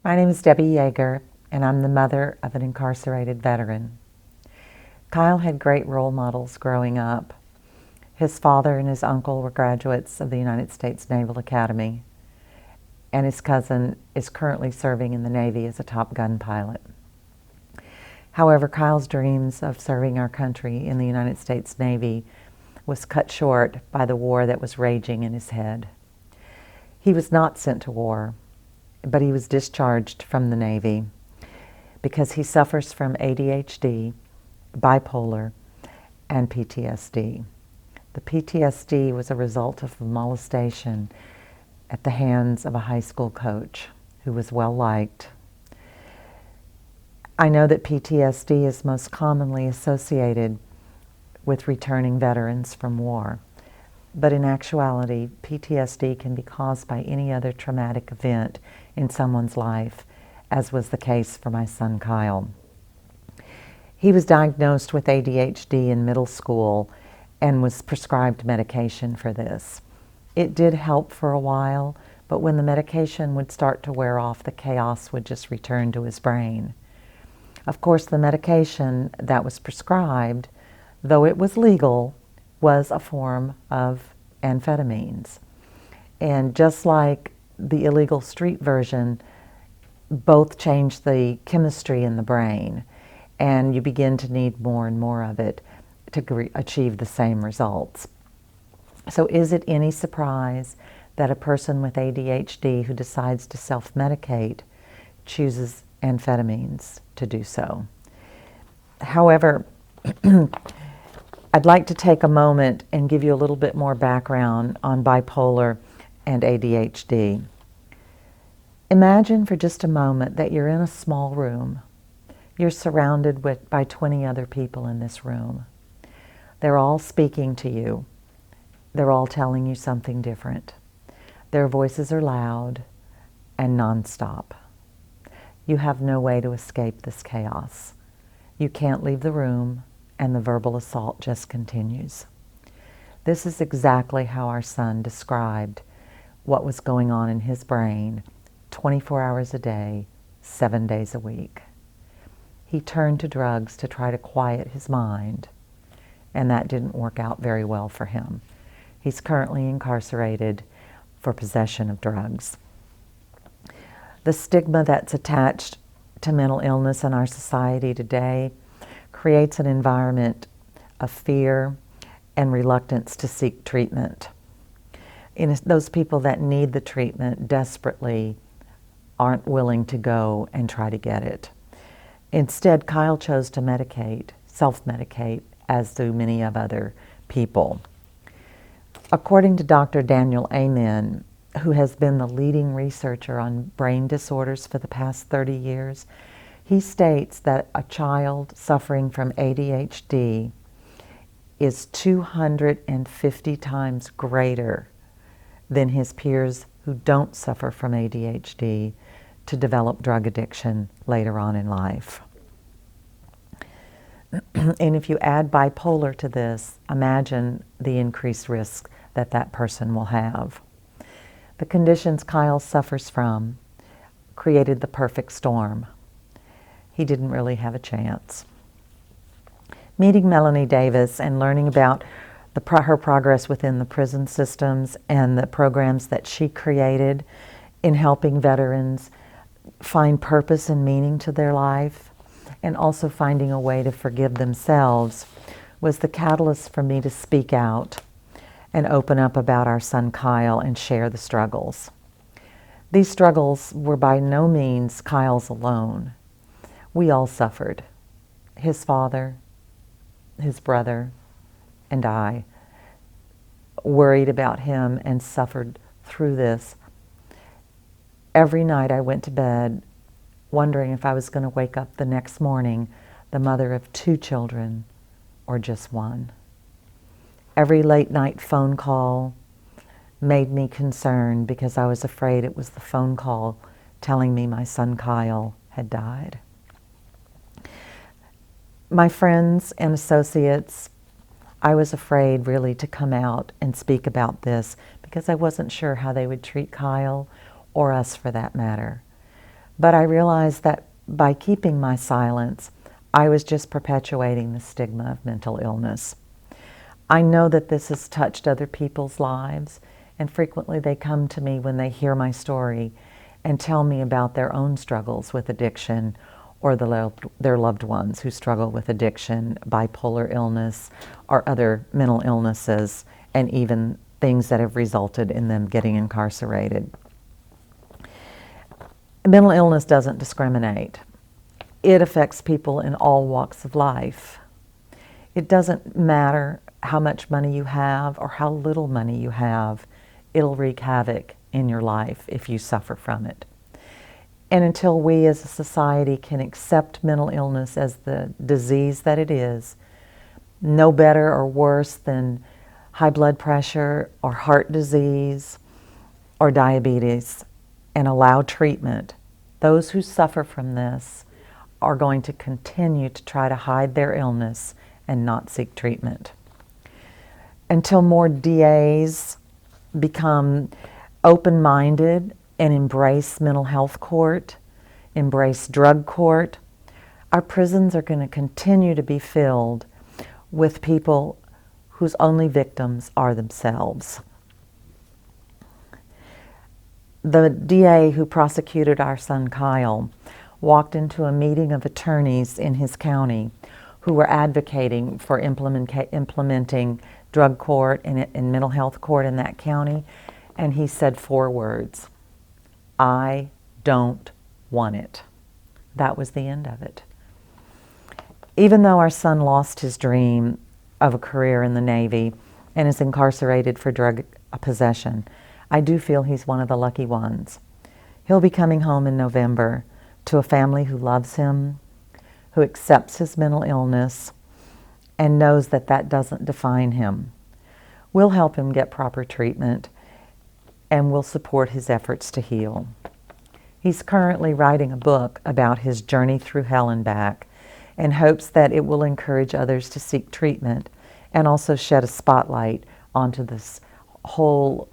My name is Debbie Yeager, and I'm the mother of an incarcerated veteran. Kyle had great role models growing up. His father and his uncle were graduates of the United States Naval Academy, and his cousin is currently serving in the Navy as a Top Gun pilot. However, Kyle's dreams of serving our country in the United States Navy was cut short by the war that was raging in his head. He was not sent to war, but he was discharged from the Navy because he suffers from ADHD, bipolar, and PTSD. The PTSD was a result of molestation at the hands of a high school coach who was well liked. I know that PTSD is most commonly associated with returning veterans from war, but in actuality, PTSD can be caused by any other traumatic event in someone's life, as was the case for my son Kyle. He was diagnosed with ADHD in middle school and was prescribed medication for this. It did help for a while, but when the medication would start to wear off, the chaos would just return to his brain. Of course, the medication that was prescribed, though it was legal, was a form of amphetamines. And just like the illegal street version, both change the chemistry in the brain, and you begin to need more and more of it to achieve the same results. So is it any surprise that a person with ADHD who decides to self-medicate chooses amphetamines to do so? However, I'd like to take a moment and give you a little bit more background on bipolar and ADHD. Imagine for just a moment that you're in a small room. You're surrounded by 20 other people in this room. They're all speaking to you. They're all telling you something different. Their voices are loud and nonstop. You have no way to escape this chaos. You can't leave the room, and the verbal assault just continues. This is exactly how our son described what was going on in his brain 24 hours a day, 7 days a week. He turned to drugs to try to quiet his mind, and that didn't work out very well for him. He's currently incarcerated for possession of drugs. The stigma that's attached to mental illness in our society today creates an environment of fear and reluctance to seek treatment. And those people that need the treatment desperately aren't willing to go and try to get it. Instead, Kyle chose to medicate, self-medicate, as do many of other people. According to Dr. Daniel Amen, who has been the leading researcher on brain disorders for the past 30 years, he states that a child suffering from ADHD is 250 times greater than his peers who don't suffer from ADHD to develop drug addiction later on in life. And if you add bipolar to this, imagine the increased risk that that person will have. The conditions Kyle suffers from created the perfect storm. He didn't really have a chance. Meeting Melanie Davis and learning about her progress within the prison systems and the programs that she created in helping veterans find purpose and meaning to their life, and also finding a way to forgive themselves, was the catalyst for me to speak out and open up about our son Kyle and share the struggles. These struggles were by no means Kyle's alone. We all suffered. His father, his brother, and I worried about him and suffered through this. Every night I went to bed wondering if I was going to wake up the next morning the mother of 2 children or just one. Every late night phone call made me concerned because I was afraid it was the phone call telling me my son Kyle had died. My friends and associates, I was afraid really to come out and speak about this because I wasn't sure how they would treat Kyle or us for that matter. But I realized that by keeping my silence, I was just perpetuating the stigma of mental illness. I know that this has touched other people's lives, and frequently they come to me when they hear my story and tell me about their own struggles with addiction or their loved ones who struggle with addiction, bipolar illness, or other mental illnesses, and even things that have resulted in them getting incarcerated. Mental illness doesn't discriminate. It affects people in all walks of life. It doesn't matter how much money you have or how little money you have. It'll wreak havoc in your life if you suffer from it. And until we as a society can accept mental illness as the disease that it is, no better or worse than high blood pressure or heart disease or diabetes, and allow treatment, those who suffer from this are going to continue to try to hide their illness and not seek treatment. Until more DAs become open-minded and embrace mental health court, embrace drug court, our prisons are going to continue to be filled with people whose only victims are themselves. The DA who prosecuted our son Kyle walked into a meeting of attorneys in his county who were advocating for implementing drug court and mental health court in that county, and he said 4 words: "I don't want it." That was the end of it. Even though our son lost his dream of a career in the Navy and is incarcerated for drug possession, I do feel he's one of the lucky ones. He'll be coming home in November to a family who loves him, who accepts his mental illness, and knows that that doesn't define him. We'll help him get proper treatment, and we'll support his efforts to heal. He's currently writing a book about his journey through hell and back, and hopes that it will encourage others to seek treatment and also shed a spotlight onto this whole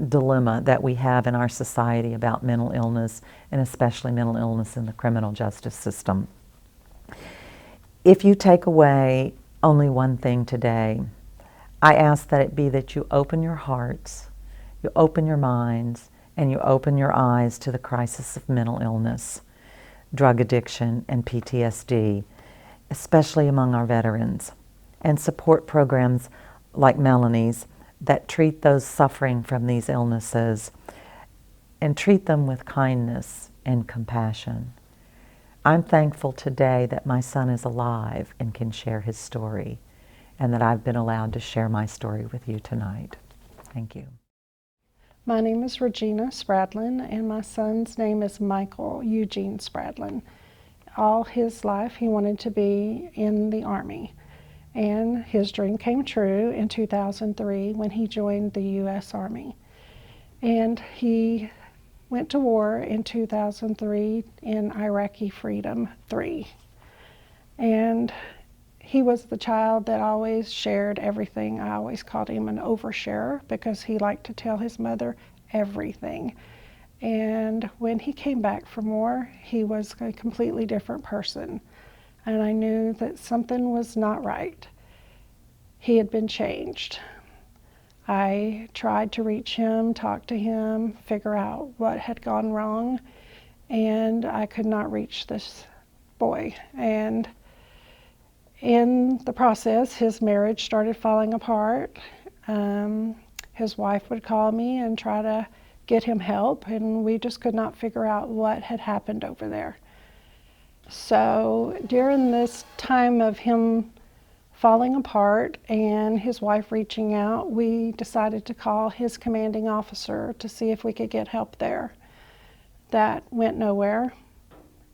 dilemma that we have in our society about mental illness, and especially mental illness in the criminal justice system. If you take away only one thing today, I ask that it be that you open your hearts, you open your minds, and you open your eyes to the crisis of mental illness, drug addiction, and PTSD, especially among our veterans, and support programs like Melanie's that treat those suffering from these illnesses and treat them with kindness and compassion. I'm thankful today that my son is alive and can share his story, and that I've been allowed to share my story with you tonight. Thank you. My name is Regina Spradlin, and my son's name is Michael Eugene Spradlin. All his life he wanted to be in the Army. And his dream came true in 2003 when he joined the U.S. Army. And he went to war in 2003 in Iraqi Freedom 3. And he was the child that always shared everything. I always called him an oversharer because he liked to tell his mother everything. And when he came back from war, he was a completely different person. And I knew that something was not right. He had been changed. I tried to reach him, talk to him, figure out what had gone wrong, and I could not reach this boy. And in the process, his marriage started falling apart. His wife would call me and try to get him help, and we just could not figure out what had happened over there. So during this time of him falling apart and his wife reaching out, we decided to call his commanding officer to see if we could get help there. That went nowhere.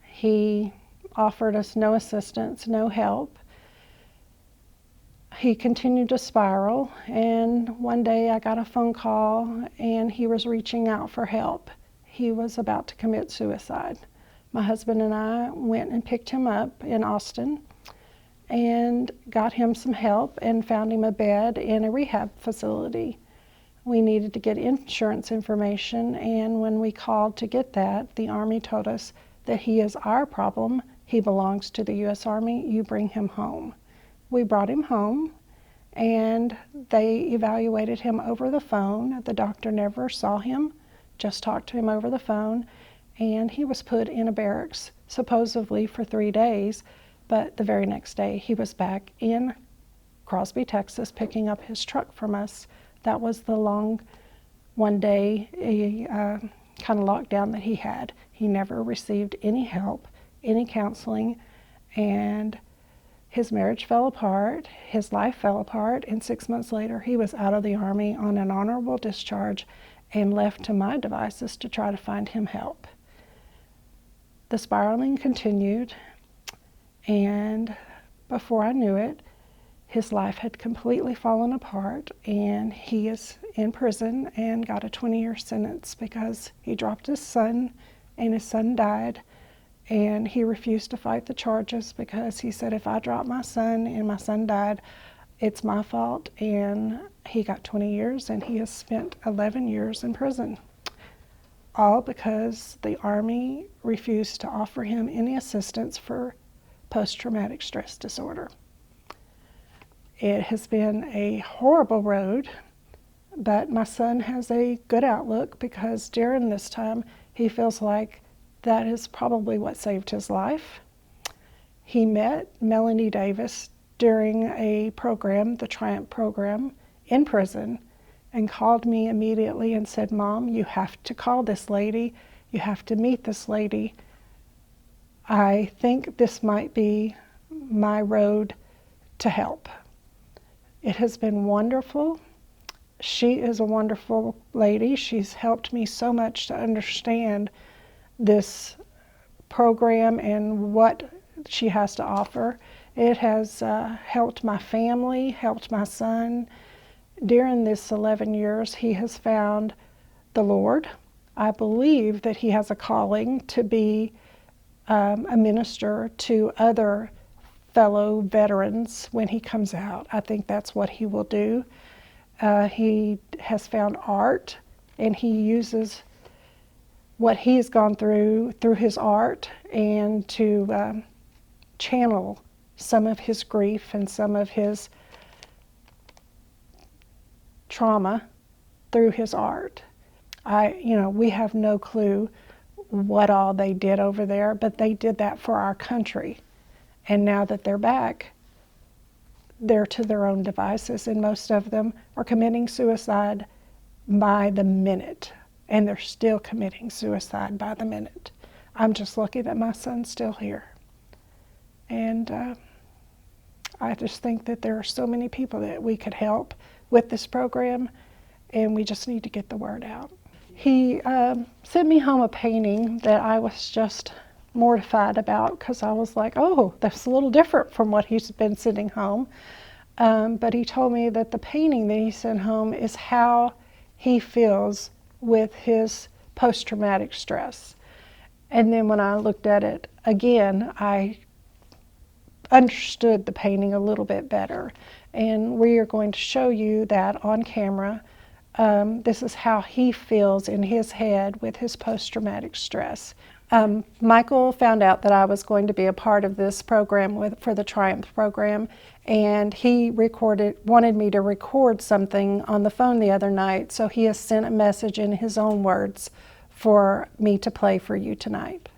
He offered us no assistance, no help. He continued to spiral, and one day I got a phone call and he was reaching out for help. He was about to commit suicide. My husband and I went and picked him up in Austin and got him some help and found him a bed in a rehab facility. We needed to get insurance information, and when we called to get that, the Army told us that he is our problem. He belongs to the U.S. Army. You bring him home. We brought him home, and they evaluated him over the phone. The doctor never saw him, just talked to him over the phone, and he was put in a barracks, supposedly for 3 days, but the very next day he was back in Crosby, Texas, picking up his truck from us. That was the long one-day kind of lockdown that he had. He never received any help, any counseling, and his marriage fell apart, his life fell apart, and 6 months later he was out of the Army on an honorable discharge and left to my devices to try to find him help. The spiraling continued, and before I knew it, his life had completely fallen apart, and he is in prison and got a 20-year sentence because he dropped his son, and his son died, and he refused to fight the charges because he said, if I drop my son and my son died, it's my fault. And he got 20 years, and he has spent 11 years in prison, all because the Army refused to offer him any assistance for post-traumatic stress disorder. It has been a horrible road, but my son has a good outlook because during this time he feels like that is probably what saved his life. He met Melanie Davis during a program, the Triumph program, in prison, and called me immediately and said, Mom, you have to call this lady. You have to meet this lady. I think this might be my road to help. It has been wonderful. She is a wonderful lady. She's helped me so much to understand this program and what she has to offer. It has helped my family, helped my son. During this 11 years, he has found the Lord. I believe that he has a calling to be a minister to other fellow veterans when he comes out. I think that's what he will do. He has found art, and he uses what he's gone through his art and to channel some of his grief and some of his trauma through his art. We have no clue what all they did over there, but they did that for our country. And now that they're back, they're to their own devices, and most of them are committing suicide by the minute. And they're still committing suicide by the minute. I'm just lucky that my son's still here. And I just think that there are so many people that we could help with this program, and we just need to get the word out. He sent me home a painting that I was just mortified about because I was like, oh, that's a little different from what he's been sending home. But he told me that the painting that he sent home is how he feels with his post-traumatic stress. And then when I looked at it again, I understood the painting a little bit better. And we are going to show you that on camera. This is how he feels in his head with his post-traumatic stress. Michael found out that I was going to be a part of this program for the Triumph program, and he wanted me to record something on the phone the other night, so he has sent a message in his own words for me to play for you tonight.